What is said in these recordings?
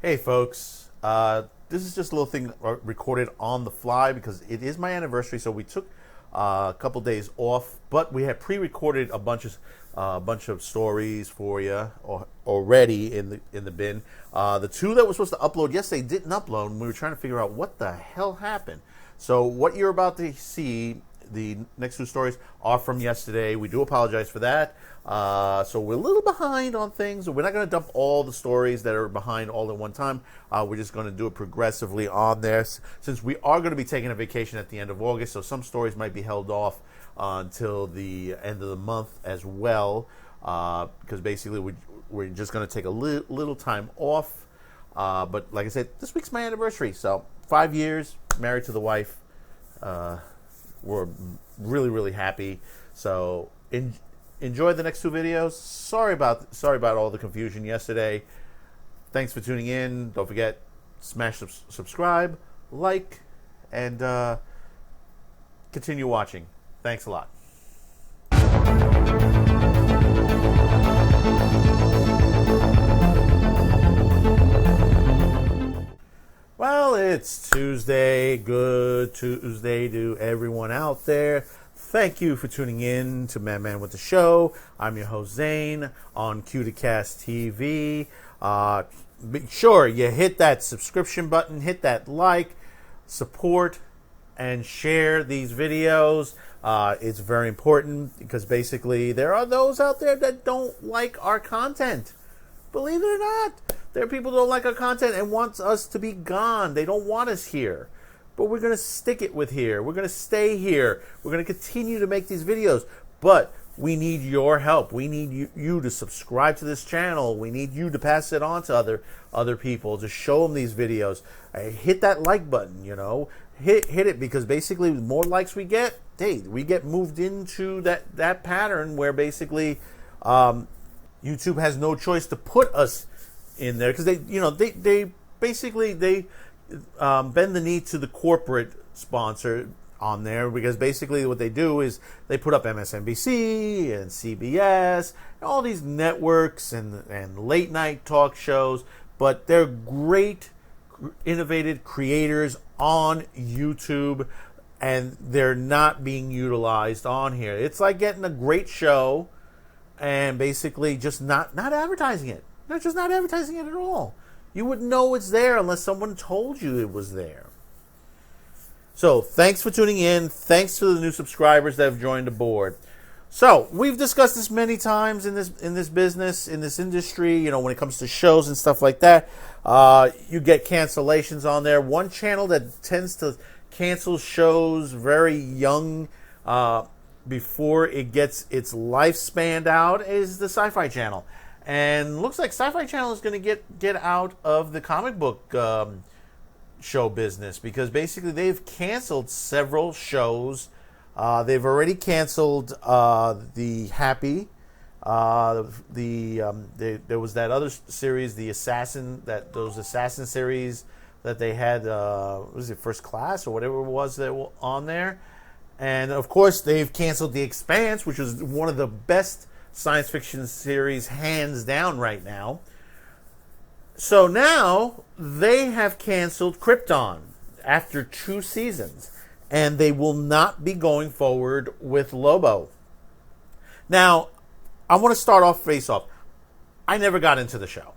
Hey folks, this is just a little thing recorded on the fly because it is my anniversary, so we took a couple days off, but we had pre-recorded a bunch of stories for you already in the bin. The two that were supposed to upload yesterday didn't upload, and we were trying to figure out what the hell happened. So what you're about to see, the next two stories, are from yesterday. We do apologize for that. So we're a little behind on things. We're not going to dump all the stories that are behind all at one time. We're just going to do it progressively on there, since we are going to be taking a vacation at the end of August. So some stories might be held off until the end of the month as well, because basically we're just going to take a little time off. But like I said, this week's my anniversary. So 5 years, married to the wife. We're really, really happy. So enjoy the next two videos. Sorry about all the confusion yesterday. Thanks for tuning in. Don't forget, smash subscribe, like, and continue watching. Thanks a lot. Well, it's Tuesday. Good Tuesday to everyone out there. Thank you for tuning in to Man with the Show. I'm your host, Zane, on Q2Cast TV. Be sure you hit that subscription button, hit that like, support, and share these videos. It's very important because basically there are those out there that don't like our content. Believe it or not, there are people who don't like our content and want us to be gone. They don't want us here. But we're going to stick it with here. We're going to stay here. We're going to continue to make these videos. But we need your help. We need you to subscribe to this channel. We need you to pass it on to other people, to show them these videos. Hit that like button, you know. Hit it, because basically the more likes we get, hey, we get moved into that pattern where basically YouTube has no choice to put us in there, because they basically bend the knee to the corporate sponsor on there, because basically what they do is they put up MSNBC and CBS and all these networks and late night talk shows, but they're great, innovative creators on YouTube, and they're not being utilized on here. It's like getting a great show and basically just not advertising it. They're just not advertising it at all. You wouldn't know it's there unless someone told you it was there. So, thanks for tuning in. Thanks to the new subscribers that have joined aboard. So, we've discussed this many times in this business, in this industry, you know, when it comes to shows and stuff like that. You get cancellations on there. One channel that tends to cancel shows very young, before it gets its lifespan out, is the Syfy channel. And looks like Syfy channel is going to get out of the comic book show business, because basically they've canceled several shows. They've already canceled the Happy. There was that other series, the those Assassin series that they had. What was it, First Class or whatever it was that were on there? And of course, they've canceled The Expanse, which was one of the best science fiction series hands down right now. So now they have canceled Krypton after 2 seasons, and they will not be going forward with Lobo. Now, I want to start off face off. I never got into the show.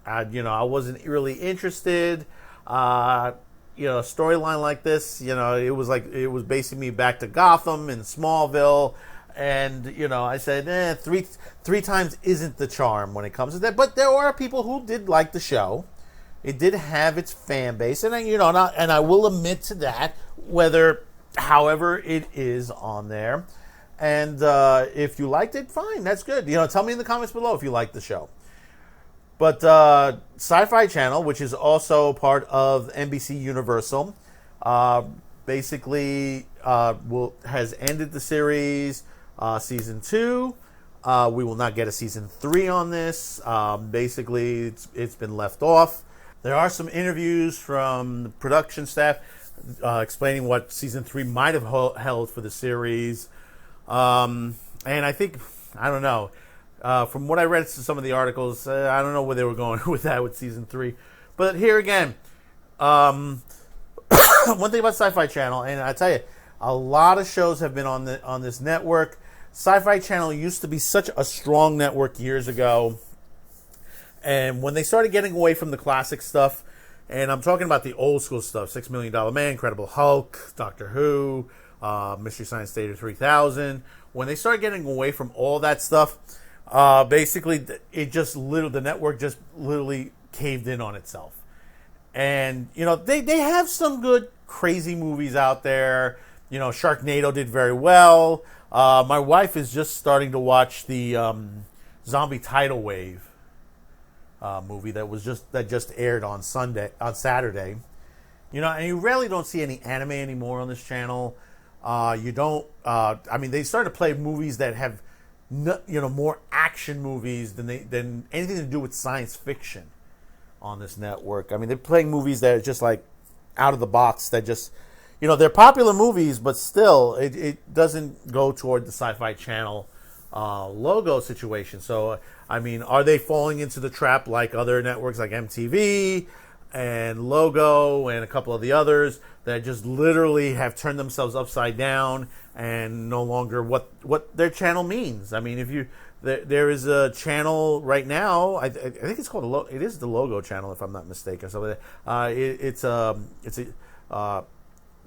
I wasn't really interested. A storyline like this, it was basing me back to Gotham and Smallville. And, I said, three times isn't the charm when it comes to that. But there are people who did like the show. It did have its fan base. And, and I will admit to that, however it is on there. And if you liked it, fine, that's good. Tell me in the comments below if you liked the show. But Syfy channel, which is also part of NBC Universal, basically has ended the series. Season 2. We will not get a season 3 on this. Basically, it's been left off. There are some interviews from the production staff explaining what season 3 might have held for the series. And I think, I don't know. From what I read to some of the articles, I don't know where they were going with that with season 3. But here again, one thing about Syfy Channel, and I tell you, a lot of shows have been on this network. Syfy Channel used to be such a strong network years ago, and when they started getting away from the classic stuff, and I'm talking about the old school stuff, $6 Million Man, Incredible Hulk, Doctor Who, Mystery Science Theater 3000, when they started getting away from all that stuff, basically the network just literally caved in on itself. And, they have some good crazy movies out there. Sharknado did very well. My wife is just starting to watch the Zombie Tidal Wave movie that just aired on Saturday. And you rarely don't see any anime anymore on this channel. You don't. They started to play movies that have, more action movies than anything to do with science fiction on this network. They're playing movies that are just like out of the box. That just, they're popular movies, but still, it doesn't go toward the Syfy Channel logo situation. So, are they falling into the trap like other networks like MTV and Logo and a couple of the others that just literally have turned themselves upside down and no longer what their channel means? There is a channel right now. I think it's called it is the Logo channel, if I'm not mistaken. So it's a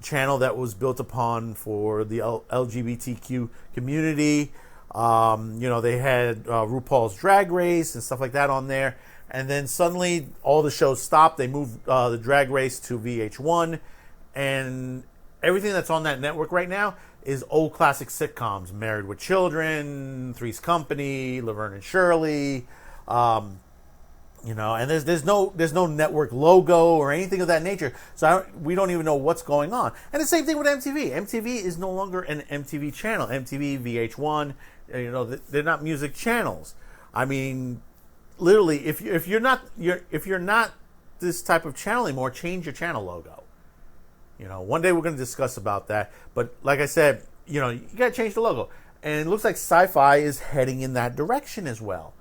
channel that was built upon for the LGBTQ community. They had RuPaul's Drag Race and stuff like that on there. And then suddenly all the shows stopped. They moved the Drag Race to VH1. And everything that's on that network right now is old classic sitcoms. Married with Children, Three's Company, Laverne and Shirley. And there's no network logo or anything of that nature. So we don't even know what's going on. And the same thing with MTV. MTV is no longer an MTV channel. MTV, VH1, they're not music channels. Literally, if you're not this type of channel anymore, change your channel logo. One day we're going to discuss about that. But like I said, you got to change the logo. And it looks like Syfy is heading in that direction as well.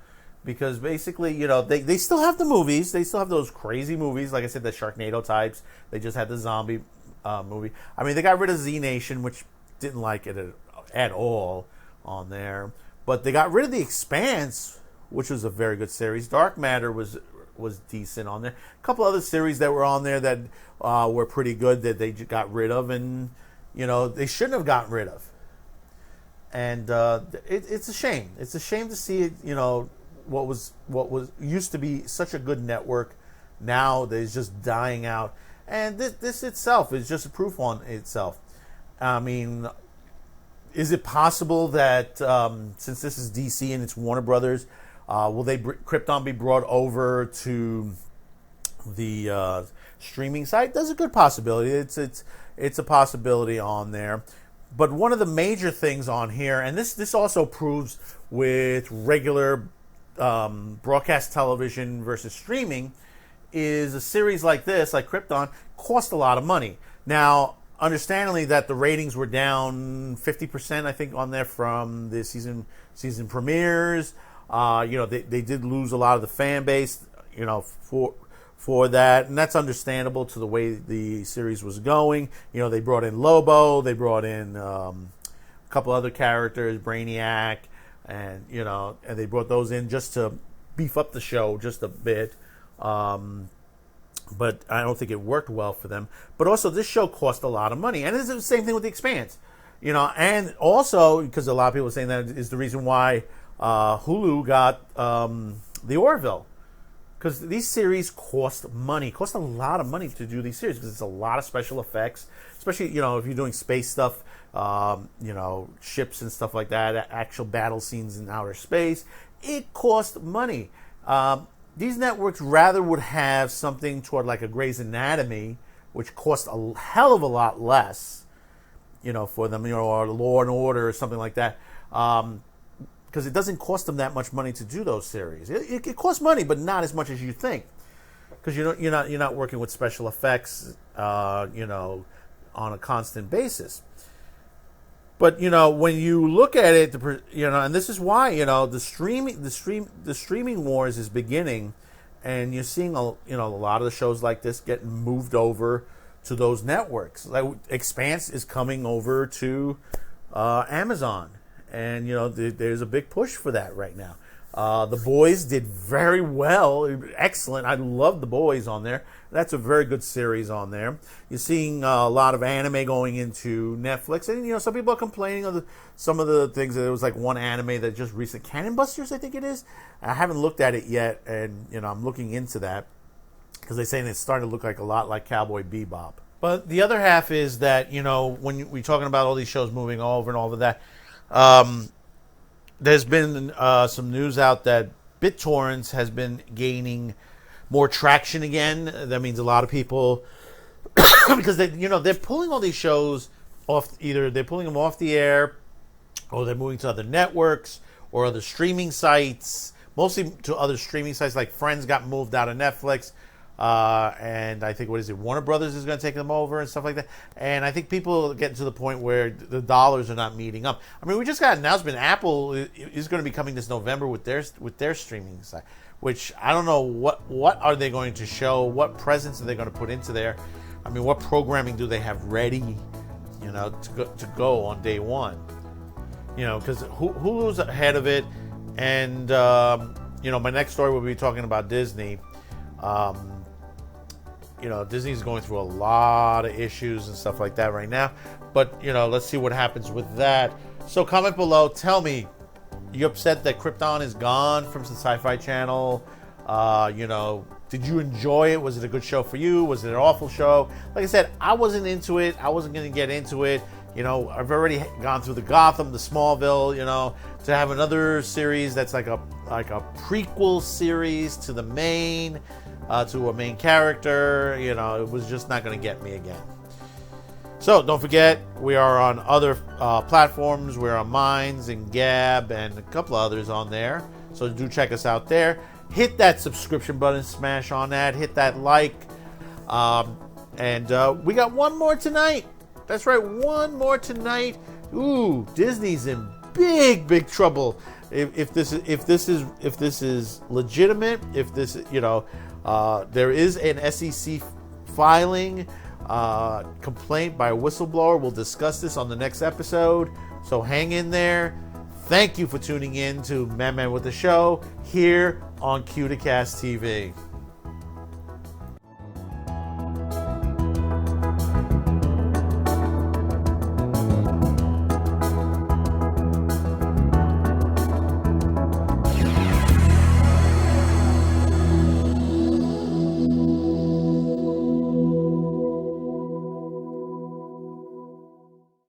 Because basically, they still have the movies. They still have those crazy movies. Like I said, the Sharknado types. They just had the zombie movie. They got rid of Z Nation, which didn't like it at all on there. But they got rid of The Expanse, which was a very good series. Dark Matter was decent on there. A couple other series that were on there that were pretty good that they got rid of. And, they shouldn't have gotten rid of. And it's a shame. It's a shame to see it, what was used to be such a good network now that is just dying out. And this itself is just a proof on itself. Is it possible that since this is DC and it's Warner Brothers, will Krypton be brought over to the streaming site? There's a good possibility. It's a possibility on there. But one of the major things on here, and this also proves with regular broadcast television versus streaming, is a series like this, like Krypton, cost a lot of money. Now, understandably, that the ratings were down 50%, I think, on there from the season premieres. They did lose a lot of the fan base, for that, and that's understandable to the way the series was going. They brought in Lobo, they brought in a couple other characters, Brainiac, and and they brought those in just to beef up the show just a bit. But I don't think it worked well for them. But also, this show cost a lot of money, and it's the same thing with The Expanse. And also because a lot of people are saying that is the reason why Hulu got the Orville. Because these series cost a lot of money to do these series, because it's a lot of special effects, especially, if you're doing space stuff, ships and stuff like that, actual battle scenes in outer space. It costs money. These networks rather would have something toward like a Grey's Anatomy, which costs a hell of a lot less, for them, or Law and Order or something like that. Because it doesn't cost them that much money to do those series. It costs money, but not as much as you think. Because you're not working with special effects, on a constant basis. But when you look at it, and this is why the streaming wars is beginning, and you're seeing a lot of the shows like this getting moved over to those networks. Like Expanse is coming over to Amazon, and there's a big push for that right now. The Boys did very well, excellent. I love The Boys on there. That's a very good series on there. You're seeing a lot of anime going into Netflix, and some people are complaining of some of the things. There was like one anime that just recent, Cannon Busters, I think it is. I haven't looked at it yet, and I'm looking into that because they're saying it's starting to look like a lot like Cowboy Bebop. But the other half is that when we're talking about all these shows moving over and all of that. There's been some news out that BitTorrents has been gaining more traction again. That means a lot of people, because they're pulling all these shows off. Either they're pulling them off the air, or they're moving to other networks or other streaming sites. Mostly to other streaming sites, like Friends got moved out of Netflix. And I think, Warner Brothers is going to take them over and stuff like that. And I think people are getting to the point where the dollars are not meeting up. I mean, we just got an announcement. Apple is going to be coming this November with their streaming site, which I don't know what are they going to show, what presence are they going to put into there. I mean, what programming do they have ready, to go on day one? Because Hulu's ahead of it, and my next story will be talking about Disney. Disney's going through a lot of issues and stuff like that right now. But, let's see what happens with that. So comment below. Tell me, you upset that Krypton is gone from the Syfy channel? Did you enjoy it? Was it a good show for you? Was it an awful show? Like I said, I wasn't into it. I wasn't going to get into it. I've already gone through the Gotham, the Smallville, to have another series that's like a prequel series to the main, to a main character, it was just not going to get me again. So don't forget, we are on other platforms. We're on Minds and Gab and a couple of others on there. So do check us out there. Hit that subscription button, smash on that, hit that like. And we got one more tonight. That's right, one more tonight. Ooh, Disney's in big trouble. If this is legitimate, if this, there is an SEC filing, complaint by a whistleblower. We'll discuss this on the next episode. So hang in there. Thank you for tuning in to Man with the Show here on Q2Cast TV.